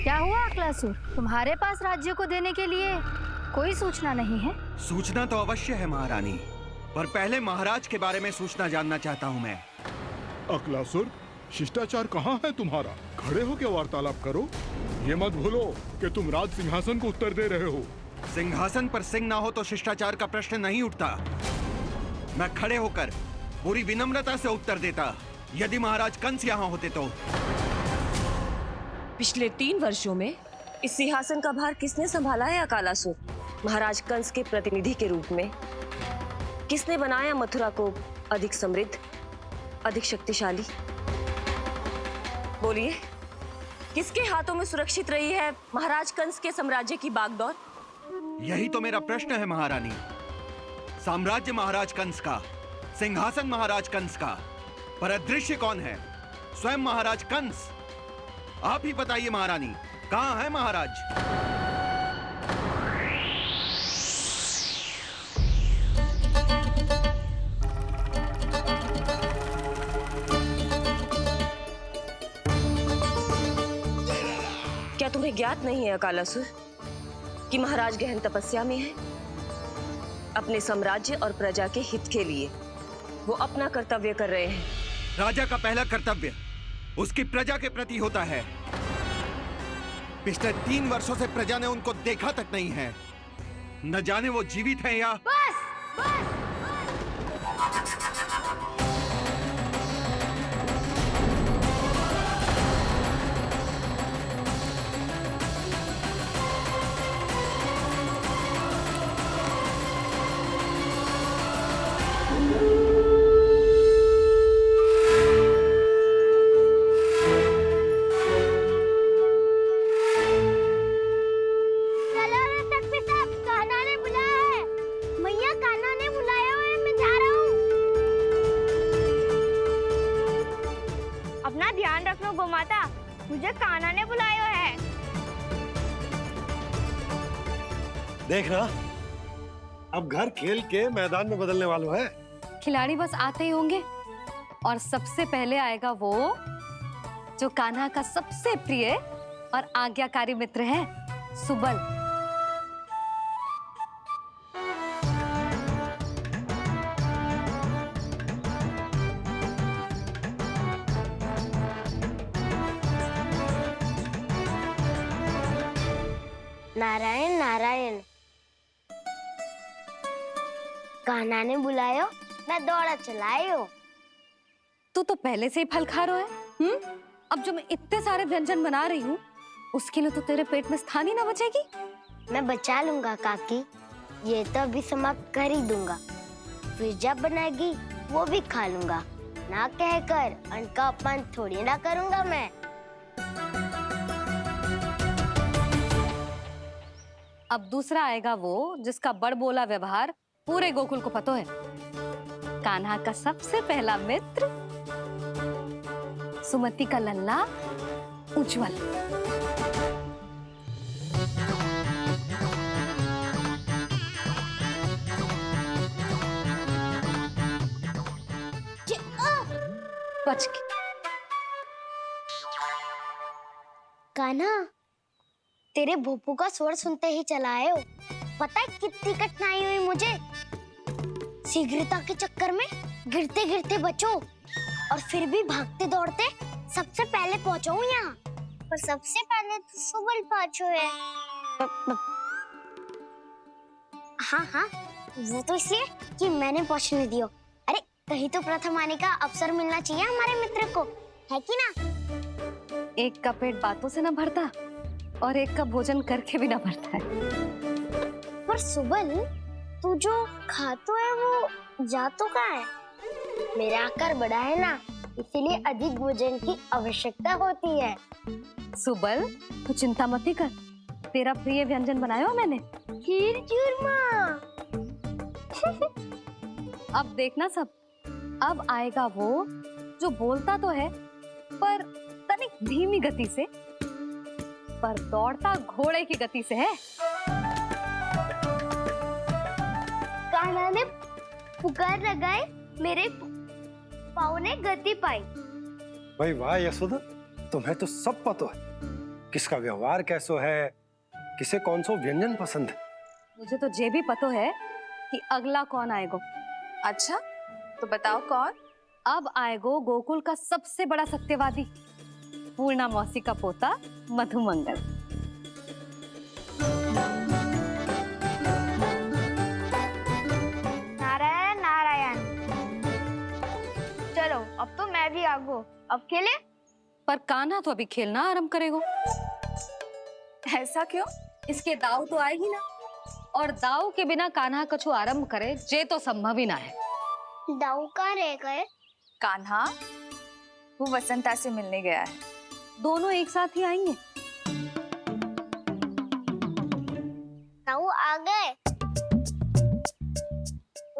क्या हुआ अक्लासुर? तुम्हारे पास राज्य को देने के लिए कोई सूचना नहीं है? सूचना तो अवश्य है महारानी, पर पहले महाराज के बारे में सूचना जानना चाहता हूँ मैं। अक्लासुर, शिष्टाचार कहाँ है तुम्हारा? खड़े होकर वार्तालाप करो। ये मत भूलो कि तुम राज सिंहासन को उत्तर दे रहे हो। सिंहासन पर सिंह ना हो तो शिष्टाचार का प्रश्न नहीं उठता। मैं खड़े होकर पूरी विनम्रता से उत्तर देता यदि महाराज कंस यहाँ होते तो। पिछले 3 वर्षों में इस सिंहासन का भार किसने संभाला है अकालासुर? महाराज कंस के प्रतिनिधि के रूप में किसने बनाया मथुरा को अधिक समृद्ध, अधिक शक्तिशाली? बोलिए, किसके हाथों में सुरक्षित रही है महाराज कंस के साम्राज्य की बागडोर? यही तो मेरा प्रश्न है महारानी। साम्राज्य महाराज कंस का, सिंहासन महाराज कंस का, पर अदृश्य कौन है? स्वयं महाराज कंस। आप ही बताइए महारानी, कहाँ है महाराज? क्या तुम्हें ज्ञात नहीं है अकालासुर कि महाराज गहन तपस्या में है? अपने साम्राज्य और प्रजा के हित के लिए वो अपना कर्तव्य कर रहे हैं। राजा का पहला कर्तव्य उसकी प्रजा के प्रति होता है। पिछले 3 वर्षों से प्रजा ने उनको देखा तक नहीं है। न जाने वो जीवित हैं या... बस बस। अपना ध्यान रखना गोमाता, मुझे कान्हा ने बुलाया है। देख रहा, अब घर खेल के मैदान में बदलने वालों है। खिलाड़ी बस आते ही होंगे और सबसे पहले आएगा वो जो कान्हा का सबसे प्रिय और आज्ञाकारी मित्र है, सुबल। नारायण नारायण, कान्हा ने बुलायो, मैं दौड़ा चलायो। तू तो पहले से ही फल खा रहा है। अब जो मैं इतने सारे व्यंजन बना रही हूँ उसके लिए तो तेरे पेट में स्थान ही ना बचेगी। मैं बचा लूंगा काकी, ये तो अभी समाप्त कर ही दूंगा। फिर जब बनाएगी वो भी खा लूंगा। ना कहकर अन्न का अपमान थोड़ी ना करूंगा मैं। अब दूसरा आएगा वो जिसका बड़बोला व्यवहार पूरे गोकुल को पता है, कान्हा का सबसे पहला मित्र, सुमति का लल्ला उज्जवल। बच के। कान्हा, तेरे भोपू का स्वर सुनते ही चला आए हो। पता है कितनी कठिनाई हुई मुझे। शीघ्रता के चक्कर में गिरते गिरते बचो और फिर भी भागते दौड़ते सबसे पहले पहुंचो यहाँ। पर सबसे पहले तो सुबल पहुंचो है। हाँ हाँ, वो तो इसलिए कि मैंने पहुंचने दियो। अरे कहीं तो प्रथम आने का अवसर मिलना चाहिए हमारे मित्र को, है कि ना? एक का पेट बातों से ना भरता और एक का भोजन करके भी ना भरता है। पर सुबल, तू जो खातो है वो जातो का है। मेरा आकार बड़ा है ना, इसीलिए अधिक भोजन की आवश्यकता होती है। सुबल, तू चिंता मत कर, तेरा प्रिय व्यंजन बनाया हो मैंने, खीर चूरमा। अब देखना सब, अब आएगा वो जो बोलता तो है पर तनिक धीमी गति से, पर दौड़ता घोड़े की गति से है। कान्हा ने पुकार लगाए, मेरे पाँव ने गति पाई। भाई वाह यशोदा, तुम्हें तो सब पता है किसका व्यवहार कैसो है, किसे कौन सो व्यंजन पसंद है। मुझे तो ये भी पता है कि अगला कौन आएगो। अच्छा, तो बताओ कौन? अब आएगो गोकुल का सबसे बड़ा सत्यवादी, पूर्णा मौसी का पोता मधुमंगल। नारायण नारायण। चलो अब तो मैं भी आगो, अब खेले। पर कान्हा तो अभी खेलना आरंभ करेगो। ऐसा क्यों? इसके दाव तो आए ही ना, और दाव के बिना कान्हा कछु आरंभ करे जे तो संभव ही ना है। दाऊ कहाँ रह गए? कान्हा वो वसंता से मिलने गया है। दोनों एक साथ ही आएंगे। दाऊ आ गए।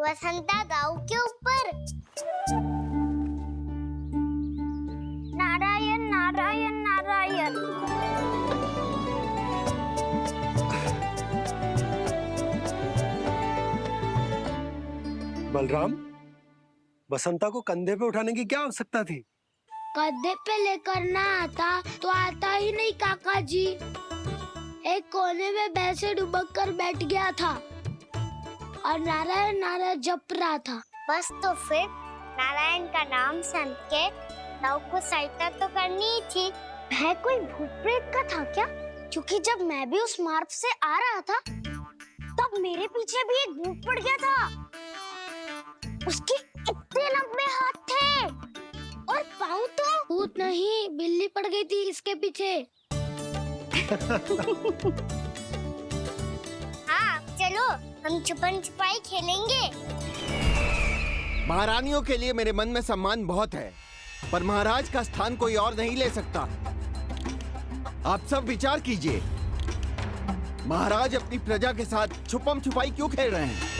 वसंता दाऊ के ऊपर। नारायण नारायण नारायण। बलराम, बसंता को कंधे पे उठाने की क्या आवश्यकता थी? कंधे पे लेकर ना आता तो आता ही नहीं काका जी। एक कोने में वैसे डुबक कर बैठ गया था और नारायण नारायण जप रहा था। बस तो फिर नारायण का नाम सुन के दाऊ को सहायता तो करनी ही थी। वह कोई भूत प्रेत का था क्या? क्योंकि जब मैं भी उस मार्ग से आ रहा था तब मेरे पीछे भी एक भूत पड़ गया था। उसके इतने लंबे हाथ थे और पाँव तो भूत नहीं, बिल्ली पड़ गई थी इसके पीछे। हाँ चलो हम छुपन छुपाई खेलेंगे। महारानियों के लिए मेरे मन में सम्मान बहुत है, पर महाराज का स्थान कोई और नहीं ले सकता। आप सब विचार कीजिए, महाराज अपनी प्रजा के साथ छुपम छुपाई क्यों खेल रहे हैं?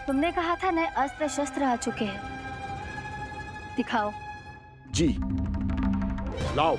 तुमने कहा था नए अस्त्र शस्त्र आ चुके हैं, दिखाओ। जी लाओ।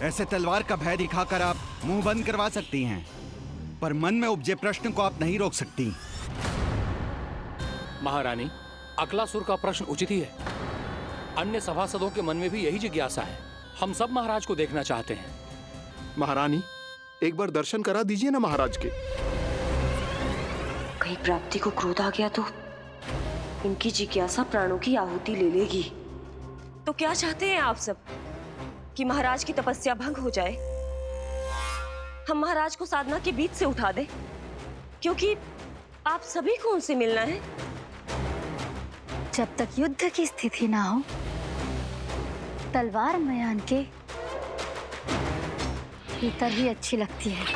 ऐसे तलवार का भय दिखाकर आप मुंह बंद करवा सकती हैं, पर मन में उपजे प्रश्न को आप नहीं रोक सकती। महारानी, अकलासुर का प्रश्न उचित ही है। अन्य सभासदों के मन में भी यही जिज्ञासा है। हम सब महाराज को देखना चाहते हैं। महारानी, एक बार दर्शन करा दीजिए ना महाराज के। कहीं प्राप्ति को क्रोध आ गया तो इनकी जिज्ञासा प्राणों की आहुति ले लेगी। तो क्या चाहते हैं आप सब? कि महाराज की तपस्या भंग हो जाए? हम महाराज को साधना के बीच से उठा दें? क्योंकि आप सभी को उनसे मिलना है। जब तक युद्ध की स्थिति ना हो, तलवार मयान के भीतर ही अच्छी लगती है,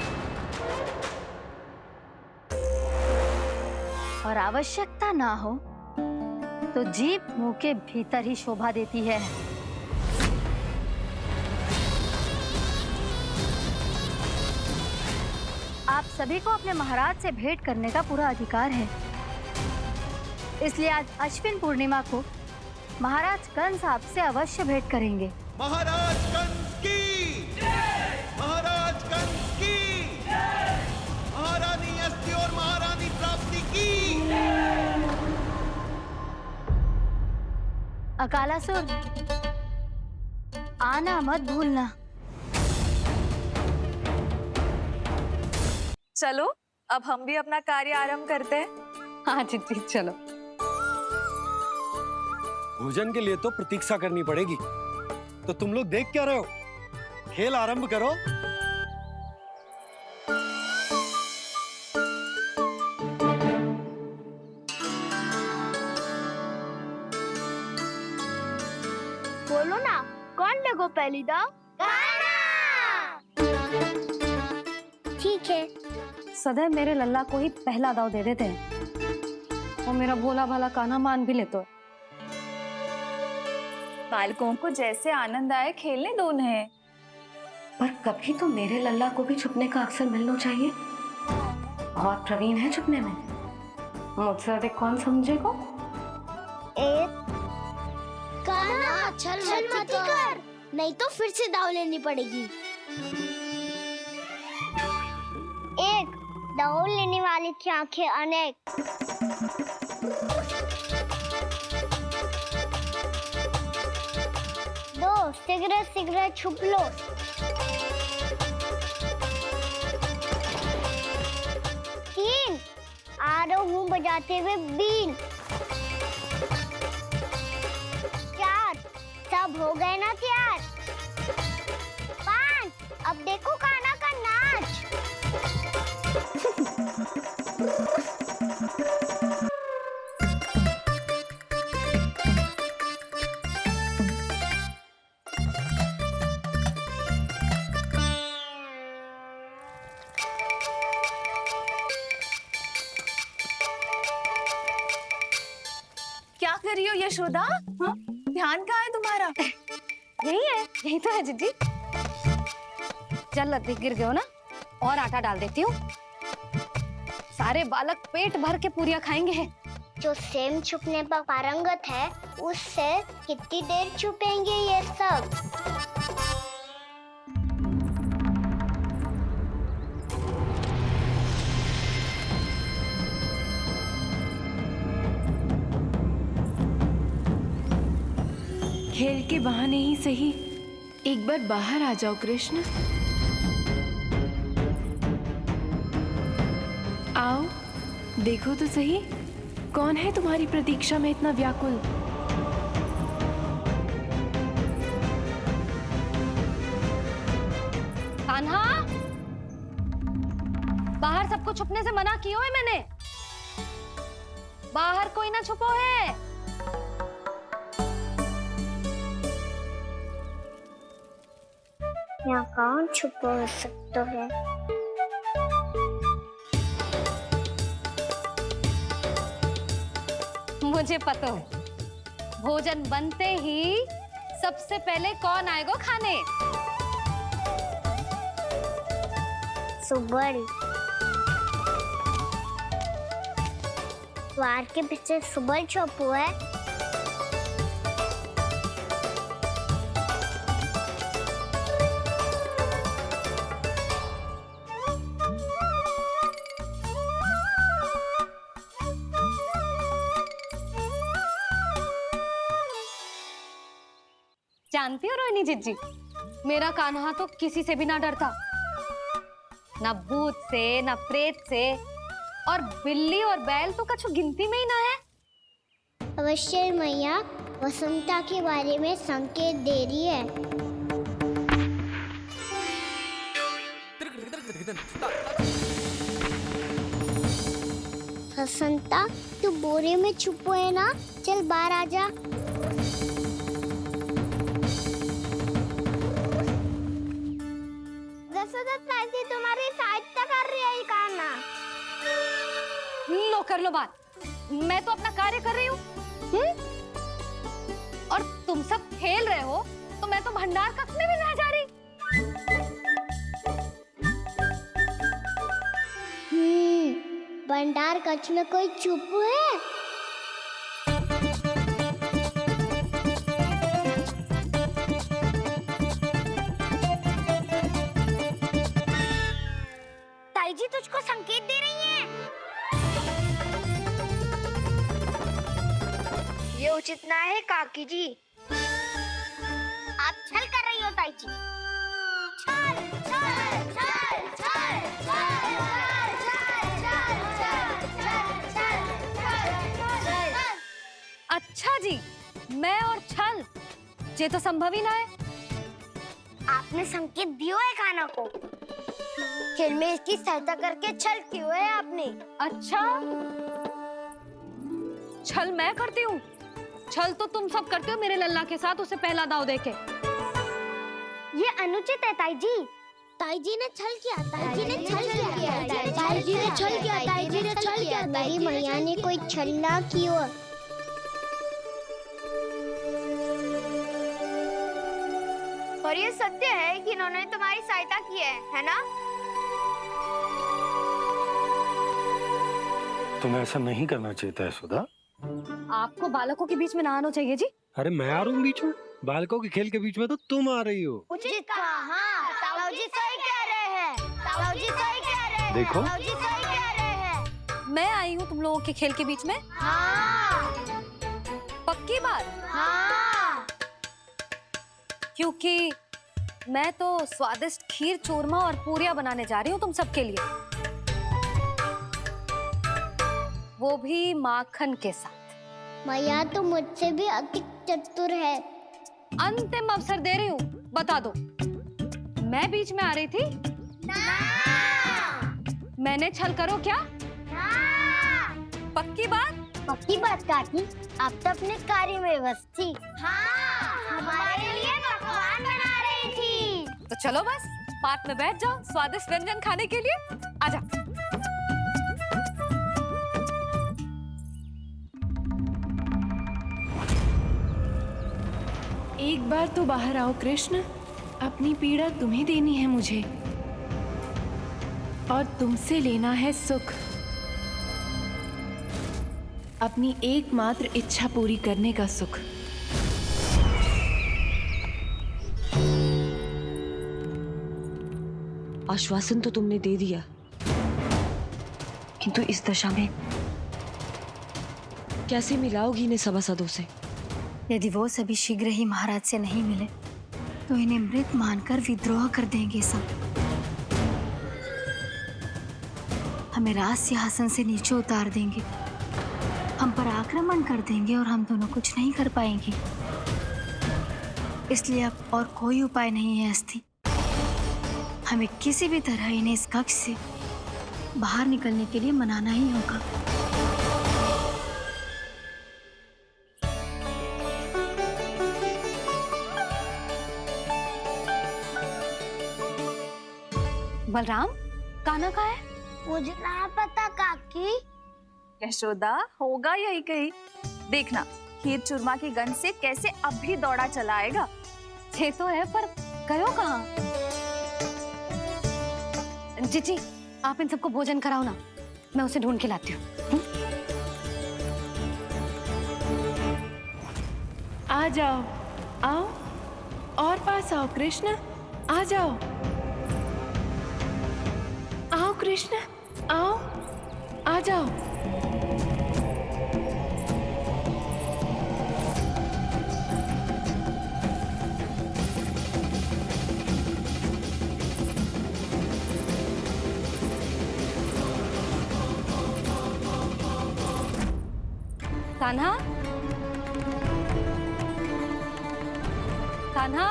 और आवश्यकता ना हो तो जीभ मुंह के भीतर ही शोभा देती है। आप सभी को अपने महाराज से भेंट करने का पूरा अधिकार है, इसलिए आज अश्विन पूर्णिमा को महाराज कंस आपसे अवश्य भेंट करेंगे। महाराज कंस की जय! महाराज कंस की जय! महारानी अस्ति और महारानी प्राप्ति की जय! अकालासुर, आना मत भूलना। चलो अब हम भी अपना कार्य आरंभ करते हैं। हाँ जी चलो। भोजन के लिए तो प्रतीक्षा करनी पड़ेगी, तो तुम लोग देख क्या रहे हो? खेल आरंभ करो। बोलो ना, कौन लगो पहली दाव? कान्हा। ठीक ठीक है। सदैव मेरे लल्ला को ही पहला दाव दे देते हैं और मेरा भोला भाला कान्हा मान भी लेते हैं। बालकों को जैसे आनंद आए खेलने दो उन्हें। पर कभी तो मेरे लल्ला को भी छुपने का अवसर मिलना चाहिए। बहुत प्रवीण है छुपने में, मुझसे अधिक कौन समझेगा? एक कान्हा छल मत कर, नहीं तो फिर से दाव लेनी पड़ेगी। एक दाव लेने वाली की आंखें अनेक। दो सिगरेट सिगरेट छुप लो। तीन आ रहा हूँ बजाते हुए बीन। चार सब हो गए ना तैयार। पांच अब देखो कान्हा का नाच। क्या कर रही हो यशोदा? हाँ? ध्यान कहाँ है तुम्हारा? यही है, यही तो है जीजी। चल अधिक गिर गए हो ना, और आटा डाल देती हूँ। सारे बालक पेट भर के पूरियां खाएंगे। जो सेम छुपने पर पारंगत है, उससे कितनी देर छुपेंगे ये सब? खेल के बहाने ही सही एक बार बाहर आ जाओ कृष्ण। आओ देखो तो सही, कौन है तुम्हारी प्रतीक्षा में इतना व्याकुल? कान्हा, बाहर सबको छुपने से मना किया है मैंने। बाहर कोई ना छुपो है। यहाँ कौन छुपा हो सकता है? मुझे पता है, भोजन बनते ही सबसे पहले कौन आएगा खाने? सुबल। द्वार के पीछे सुबल छुपा है। जानती हो रोहिणी जीजी, मेरा कान्हा तो किसी से भी ना डरता, ना भूत से ना प्रेत से, और बिल्ली और बैल तो कछु गिनती में ही ना है। अवश्य मैया वसंता के बारे में संकेत दे रही है। वसंता तू बोरे में छुपो है ना, चल बाहर आ जा। तुम्हारी सहायता कर रही है कान्हा। लो कर लो बात, मैं तो अपना कार्य कर रही हूँ। और तुम सब खेल रहे हो तो मैं तो भंडार कक्ष में भी नहीं जा रही। भंडार कक्ष में कोई चुप है? ताई जी तुझको संकेत दे रही हैं। ये उचित ना है काकी जी। आप छल कर रही हो ताई जी। छल छल छल छल छल छल। अच्छा जी, मैं और छल, ये तो संभव ही ना है। आपने संकेत दिया है कान्हा को, खेल में इसकी सहायता करके छल क्यों है आपने? अच्छा, छल मैं करती हूँ? छल तो तुम सब करते हो मेरे लल्ला के साथ उसे पहला दाव देके। ये अनुचित है ताई जी। ताई जी ने छल किया, ताई जी ने छल किया। ने छल किया, ताई जी ने छल किया, मेरी मैया ने कोई छल ना की हो। और ये सत्य है कि इन्होंने तुम्हारी सहायता की है ना? तुम्हें ऐसा नहीं करना चाहिए था यशोदा। आपको बालकों के बीच में ना आना चाहिए जी। अरे मैं आ रहा हूँ बीच में? बालकों के खेल के बीच में तो तुम आ रही हो। उचित कहा, ताऊ जी सही कह रहे हैं, ताऊ जी सही कह रहे हैं, देखो। ताऊ जी सही कह रहे हैं। मैं आई हूँ तुम लोगों के खेल के बीच में। हाँ, पक्की बात? हाँ। क्योंकि मैं तो स्वादिष्ट खीर, चूरमा और पूरियां बनाने जा रही हूँ तुम सबके लिए, वो भी माखन के साथ। मैया तो मुझसे भी अधिक चतुर है। अंतिम अवसर दे रही हूँ, बता दो, मैं बीच में आ रही थी? ना। मैंने छल करो क्या? ना। पक्की बात? पक्की बात काकी, आप तो अपने कार्य में व्यस्त थी। हाँ, हमारे लिए पकवान बना रही थी। तो चलो बस पार्क में बैठ जाओ स्वादिष्ट व्यंजन खाने के लिए। आजा। एक बार तो बाहर आओ कृष्ण, अपनी पीड़ा तुम्हें देनी है मुझे, और तुमसे लेना है सुख। अपनी एकमात्र इच्छा पूरी करने का सुख। आश्वासन तो तुमने दे दिया, किंतु इस दशा में कैसे मिलाओगी इन्हें सभासदों से? यदि वो सभी शीघ्र ही महाराज से नहीं मिले तो इन्हें मृत मानकर विद्रोह कर देंगे सब। हमें राज सिंहासन से नीचे उतार देंगे, हम पर आक्रमण कर देंगे और हम दोनों कुछ नहीं कर पाएंगे। इसलिए अब और कोई उपाय नहीं है अस्थि, हमें किसी भी तरह इन्हें इस कक्ष से बाहर निकलने के लिए मनाना ही होगा। बलराम, कान्हा कहाँ है? मुझे ना पता काकी। यशोदा, होगा यही कहीं। देखना खीर चूरमा की गंध से कैसे अब भी दौड़ा चला आएगा। छे तो है, पर गयो कहाँ? जीजी, आप इन सबको भोजन कराओ ना, मैं उसे ढूंढ के लाती हूँ। आ जाओ, आओ और पास आओ कृष्ण, आ जाओ। आओ कृष्ण, आओ, आ जाओ। कान्हा, कान्हा,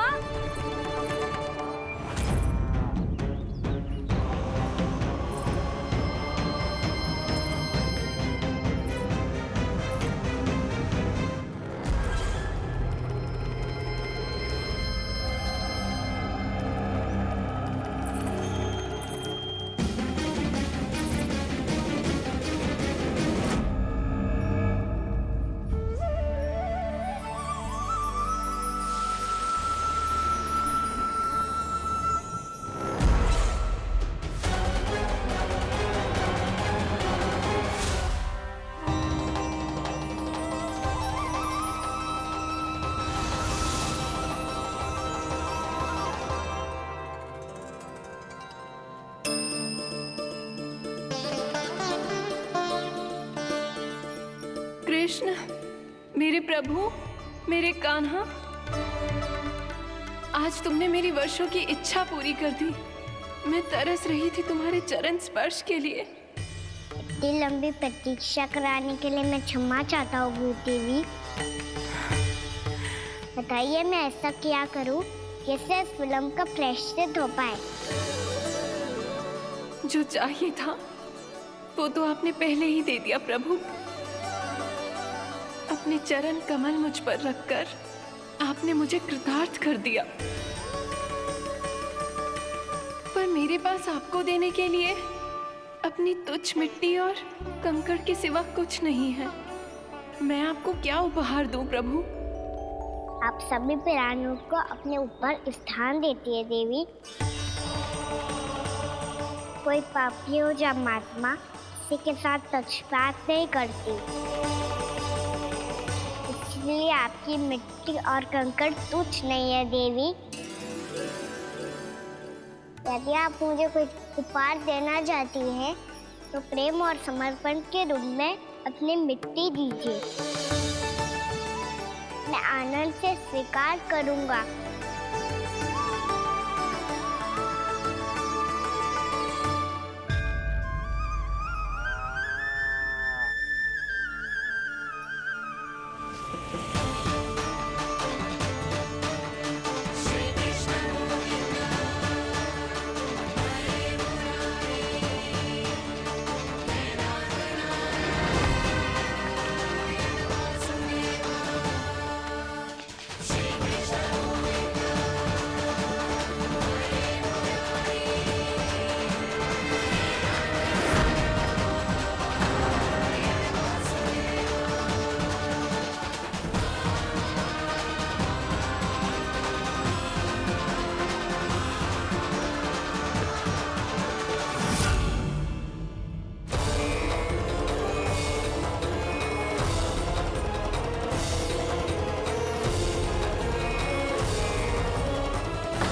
कृष्ण, मेरे प्रभु, मेरे कान्हा, आज तुमने मेरी वर्षों की इच्छा पूरी कर दी। मैं तरस रही थी तुम्हारे चरण स्पर्श के लिए। इतनी लंबी प्रतीक्षा कराने के लिए मैं क्षमा चाहता हूँ गुरु देवी। बताइए मैं ऐसा क्या करूँ जिससे इस फिल्म का प्रायश्चित हो पाए? जो चाहिए था वो तो आपने पहले ही दे दिया प्रभु। अपने चरण कमल मुझ पर रखकर आपने मुझे कृतार्थ कर दिया। पर मेरे पास आपको देने के लिए अपनी तुच्छ मिट्टी और कंकड़ के सिवा कुछ नहीं है। मैं आपको क्या उपहार दूं प्रभु? आप सभी प्राणियों को अपने ऊपर स्थान देती है देवी। कोई पापी हो या महात्मा किसी के साथ पक्षपात नहीं करती, इसलिए आपकी मिट्टी और कंकड़ तुच्छ नहीं है देवी। यदि आप मुझे कोई उपहार देना चाहती हैं तो प्रेम और समर्पण के रूप में अपनी मिट्टी दीजिए। मैं आनंद से स्वीकार करूंगा।